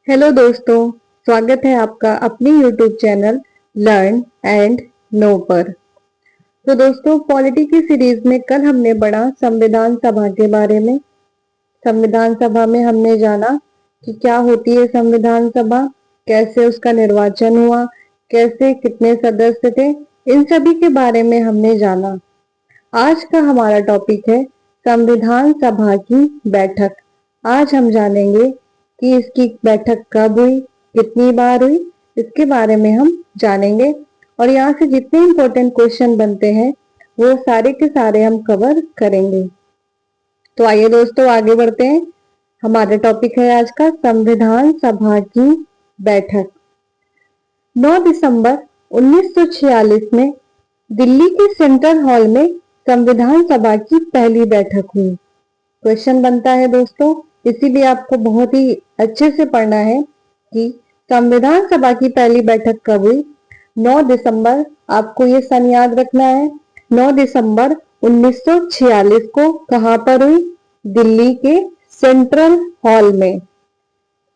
Hello दोस्तों, स्वागत है आपका अपने YouTube channel learn and know पर। तो दोस्तों, पॉलिटी की सीरीज में कल हमने पढ़ा संविधान सभा के बारे में। संविधान सभा में हमने जाना कि क्या होती है संविधान सभा, कैसे उसका निर्वाचन हुआ, कैसे कितने सदस्य थे, इन सभी के बारे में हमने जाना। आज का हमारा टॉपिक है संविधान सभा की बैठक। आज हम जानेंगे कि इसकी बैठक कब हुई, कितनी बार हुई, इसके बारे में हम जानेंगे। और यहाँ से जितने इंपॉर्टेंट क्वेश्चन बनते हैं वो सारे के सारे हम कवर करेंगे। तो आइए दोस्तों, आगे बढ़ते हैं। हमारा टॉपिक है आज का संविधान सभा की बैठक। 9 दिसंबर 1946 में दिल्ली के सेंट्रल हॉल में संविधान सभा की पहली बैठक हुई। क्वेश्चन बनता है दोस्तों, इसीलिए आपको बहुत ही अच्छे से पढ़ना है कि संविधान सभा की पहली बैठक कब हुई। 9 दिसंबर, आपको ये सन याद रखना है। 9 दिसंबर 1946 को कहां पर हुई? दिल्ली के सेंट्रल हॉल में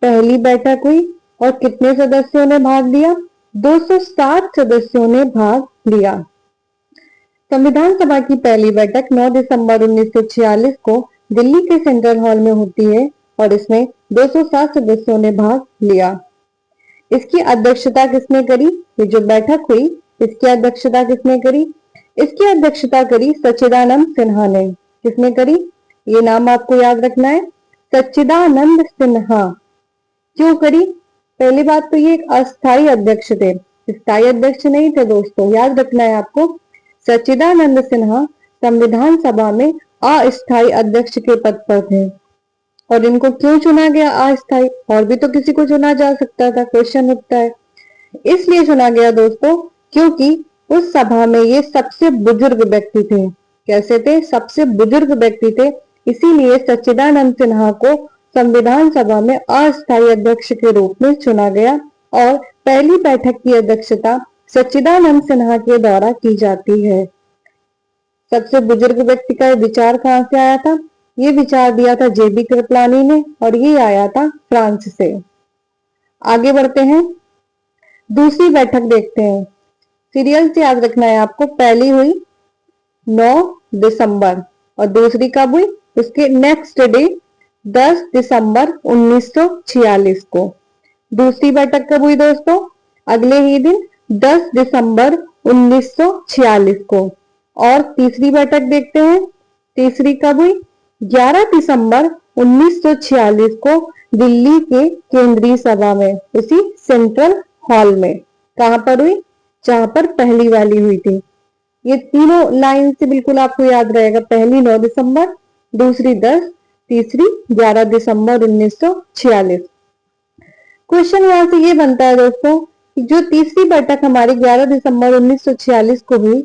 पहली बैठक हुई। और कितने सदस्यों ने भाग लिया? 207 सदस्यों ने भाग लिया। संविधान सभा की पहली बैठक 9 दिसंबर 1946 को दिल्ली के सेंट्रल हॉल में होती है और इसमें 207 सदस्यों ने भाग लिया। इसकी अध्यक्षता किसने करी? ये जो बैठक हुई, इसकी अध्यक्षता किसने करी? इसकी अध्यक्षता करी सच्चिदानंद सिन्हा ने। किसने करी? ये नाम आपको याद रखना है, सच्चिदानंद सिन्हा। क्यों करी? पहली बात तो ये एक अस्थायी अध्यक्ष थे, स्थायी अध्यक्ष नहीं थे दोस्तों, याद रखना है आपको। सच्चिदानंद सिन्हा संविधान सभा में अस्थायी अध्यक्ष के पद पर थे। और इनको क्यों चुना गया अस्थायी? और भी तो किसी को चुना जा सकता था, क्वेश्चन उठता है। इसलिए चुना गया दोस्तों क्योंकि उस सभा में ये सबसे बुजुर्ग व्यक्ति थे। कैसे थे? सबसे बुजुर्ग व्यक्ति थे। इसीलिए सच्चिदानंद सिन्हा को संविधान सभा में अस्थायी अध्यक्ष के रूप में चुना गया और पहली बैठक की अध्यक्षता सच्चिदानंद सिन्हा के द्वारा की जाती है। सबसे बुजुर्ग व्यक्ति का विचार कहां से आया था? ये विचार दिया था जेबी कृपलानी ने और ये आया था फ्रांस से। आगे बढ़ते हैं, दूसरी बैठक देखते हैं। सीरियल से याद रखना है आपको, पहली हुई 9 दिसंबर और दूसरी कब हुई? उसके नेक्स्ट डे 10 दिसंबर 1946 को। दूसरी बैठक कब हुई दोस्तों? अगले ही दिन 10 दिसंबर 1946 को। और तीसरी बैठक देखते हैं, तीसरी कब हुई? 11 दिसंबर 1946 को दिल्ली के केंद्रीय सभा में, उसी सेंट्रल हॉल में। कहां पर हुई? जहां पर पहली वाली हुई थी। ये तीनों लाइन से बिल्कुल आपको याद रहेगा, पहली 9 दिसंबर, दूसरी 10, तीसरी 11 दिसंबर 1946। क्वेश्चन यहां से ये बनता है दोस्तों कि जो तीसरी बैठक हमारी 11 दिसंबर 1946 को हुई,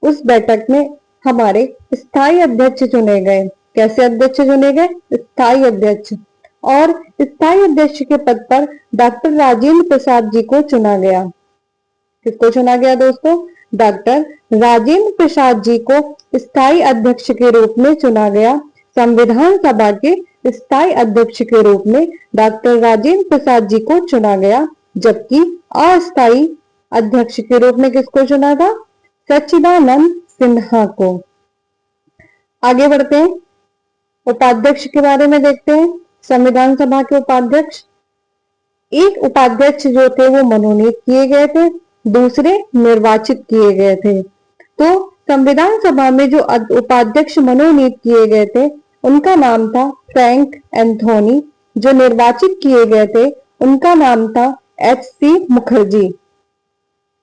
उस बैठक में हमारे स्थायी अध्यक्ष चुने गए। कैसे अध्यक्ष चुने गए? स्थायी अध्यक्ष। और स्थायी अध्यक्ष के पद पर डॉक्टर राजेंद्र प्रसाद जी को चुना गया। किसको चुना गया दोस्तों? डॉक्टर राजेंद्र प्रसाद जी को स्थायी अध्यक्ष के रूप में चुना गया। संविधान सभा के स्थायी अध्यक्ष के रूप में डॉक्टर राजेंद्र प्रसाद जी को चुना गया, जबकि अस्थायी अध्यक्ष के रूप में किसको चुना था? सच्चिदानंद सिन्हा को। आगे बढ़ते हैं, उपाध्यक्ष के बारे में देखते हैं। संविधान सभा के उपाध्यक्ष, एक उपाध्यक्ष जो थे वो मनोनीत किए गए थे, दूसरे निर्वाचित किए गए थे। तो संविधान सभा में जो उपाध्यक्ष मनोनीत किए गए थे उनका नाम था फ्रैंक एंथोनी। जो निर्वाचित किए गए थे उनका नाम था एच.सी. मुखर्जी।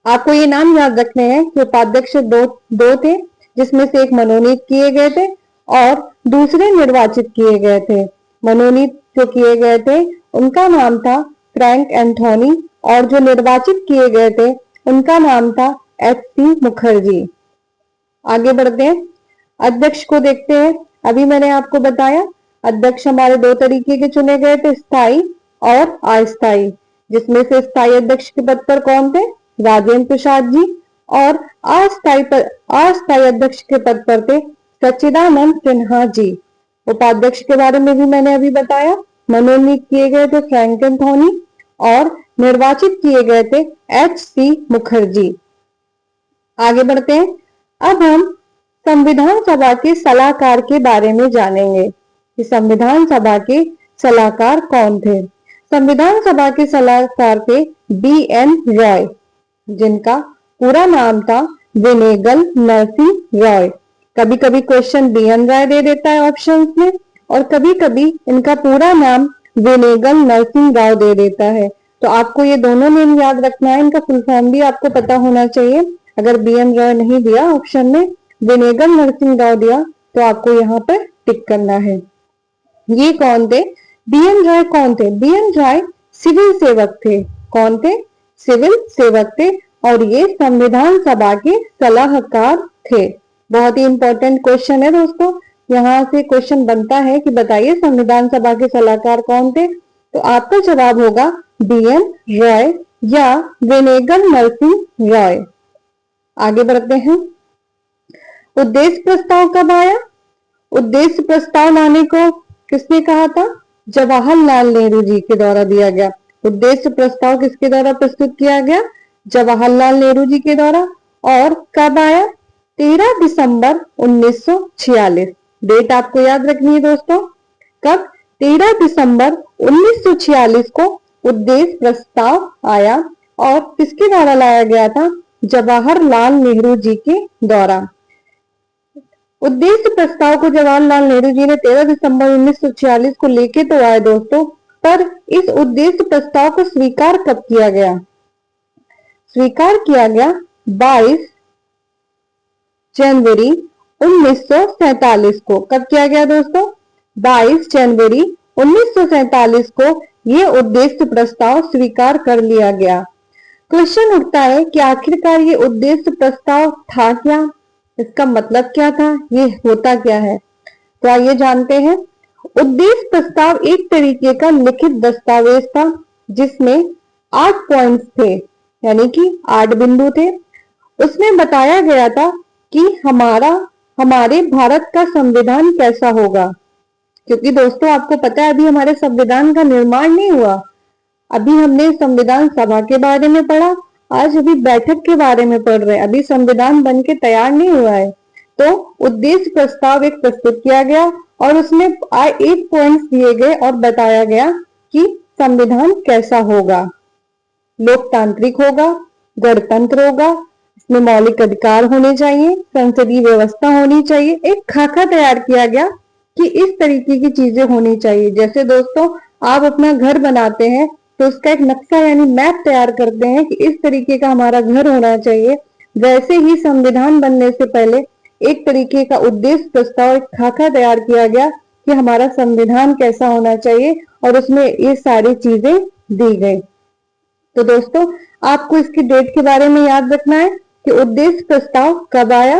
आपको ये नाम याद रखने हैं कि उपाध्यक्ष दो थे, जिसमें से एक मनोनीत किए गए थे और दूसरे निर्वाचित किए गए थे। मनोनीत जो किए गए थे उनका नाम था फ्रैंक एंथोनी और जो निर्वाचित किए गए थे उनका नाम था एच.सी. मुखर्जी। आगे बढ़ते हैं, अध्यक्ष को देखते हैं। अभी मैंने आपको बताया अध्यक्ष हमारे दो तरीके के चुने गए थे, स्थायी और अस्थायी, जिसमें से स्थायी अध्यक्ष के पद पर कौन थे? राजेंद्र प्रसाद जी। और अस्थायी अध्यक्ष के पद पर थे सच्चिदानंद सिन्हा जी। उपाध्यक्ष के बारे में भी मैंने अभी बताया, मनोनीत किए गए थे फ्रैंक एंथोनी और निर्वाचित किए गए थे H.C. मुखर्जी। आगे बढ़ते हैं। अब हम संविधान सभा के सलाहकार के बारे में जानेंगे कि संविधान सभा के सलाहकार कौन थे। संविधान सभा के सलाहकार थे B.N. रॉय, जिनका पूरा नाम था विनेगल नरसिंह रॉय। कभी कभी क्वेश्चन B.N. रॉय दे देता है ऑप्शंस में, और कभी कभी इनका पूरा नाम विनेगल नरसिंह राव दे देता है। तो आपको ये दोनों नेम याद रखना है, इनका फुल फॉर्म भी आपको पता होना चाहिए। अगर B.N. रॉय नहीं दिया ऑप्शन में, विनेगल नरसिंह राव दिया, तो आपको यहाँ पर टिक करना है। ये कौन थे? B.N. रॉय कौन थे? B.N. रॉय सिविल सेवक थे। कौन थे? सिविल सेवक थे, और ये संविधान सभा के सलाहकार थे। बहुत ही इंपॉर्टेंट क्वेश्चन है दोस्तों, यहाँ से क्वेश्चन बनता है कि बताइए संविधान सभा के सलाहकार कौन थे। तो आपका जवाब होगा B.N. रॉय या विनेगल नरसिंह रॉय। आगे बढ़ते हैं। उद्देश्य प्रस्ताव कब आया? उद्देश्य प्रस्ताव लाने को किसने कहा था? जवाहरलाल नेहरू जी के द्वारा दिया गया। उद्देश्य प्रस्ताव किसके द्वारा प्रस्तुत किया गया? जवाहरलाल नेहरू जी के द्वारा। और कब आया? 13 दिसंबर 1946। डेट आपको याद रखनी है दोस्तों। कब? 13 दिसंबर 1946 को उद्देश्य प्रस्ताव आया, और किसके द्वारा लाया गया था? जवाहरलाल नेहरू जी के द्वारा। उद्देश्य प्रस्ताव को जवाहरलाल नेहरू जी ने 13 दिसंबर 1946 को लेके तो आए दोस्तों, पर इस उद्देश्य प्रस्ताव को स्वीकार कब किया गया? स्वीकार किया गया 22 जनवरी 1947 को। कब किया गया दोस्तों? 22 जनवरी 1947 को ये उद्देश्य प्रस्ताव स्वीकार कर लिया गया। क्वेश्चन उठता है कि आखिरकार ये उद्देश्य प्रस्ताव था क्या? इसका मतलब क्या था? ये होता क्या है? तो आइए जानते हैं। उद्देश्य प्रस्ताव एक तरीके का लिखित दस्तावेज था, जिसमें 8 पॉइंट्स थे, यानी कि 8 बिंदु थे। उसमें बताया गया था कि हमारे भारत का संविधान कैसा होगा। क्योंकि दोस्तों आपको पता है अभी हमारे संविधान का निर्माण नहीं हुआ। अभी हमने संविधान सभा के बारे में पढ़ा, आज अभी बैठक के बारे में पढ़ रहे हैं, अभी संविधान बन के तैयार नहीं हुआ है। तो उद्देश्य प्रस्ताव एक प्रस्तुत किया गया, और उसमें 8 पॉइंट्स दिए गए और बताया गया कि संविधान कैसा होगा। लोकतांत्रिक होगा, गणतंत्र होगा, इसमें मौलिक अधिकार होने चाहिए, संसदीय व्यवस्था होनी चाहिए। एक खाका तैयार किया गया कि इस तरीके की चीजें होनी चाहिए। जैसे दोस्तों आप अपना घर बनाते हैं तो उसका एक नक्शा यानी मैप तैयार करते हैं कि इस तरीके का हमारा घर होना चाहिए, वैसे ही संविधान बनने से पहले एक तरीके का उद्देश्य प्रस्ताव, एक खाका तैयार किया गया कि हमारा संविधान कैसा होना चाहिए, और उसमें ये सारी चीजें दी गई। तो दोस्तों आपको इसकी डेट के बारे में याद रखना है कि उद्देश्य प्रस्ताव कब आया?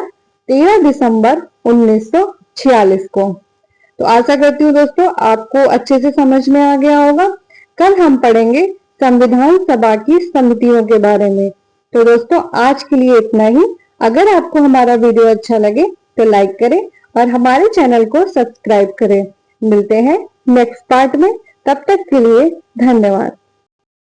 13 दिसंबर 1946 को। तो आशा करती हूँ दोस्तों आपको अच्छे से समझ में आ गया होगा। कल हम पढ़ेंगे संविधान सभा की समितियों के बारे में। तो दोस्तों आज के लिए इतना ही। अगर आपको हमारा वीडियो अच्छा लगे तो लाइक करें और हमारे चैनल को सब्सक्राइब करें। मिलते हैं नेक्स्ट पार्ट में, तब तक के लिए धन्यवाद।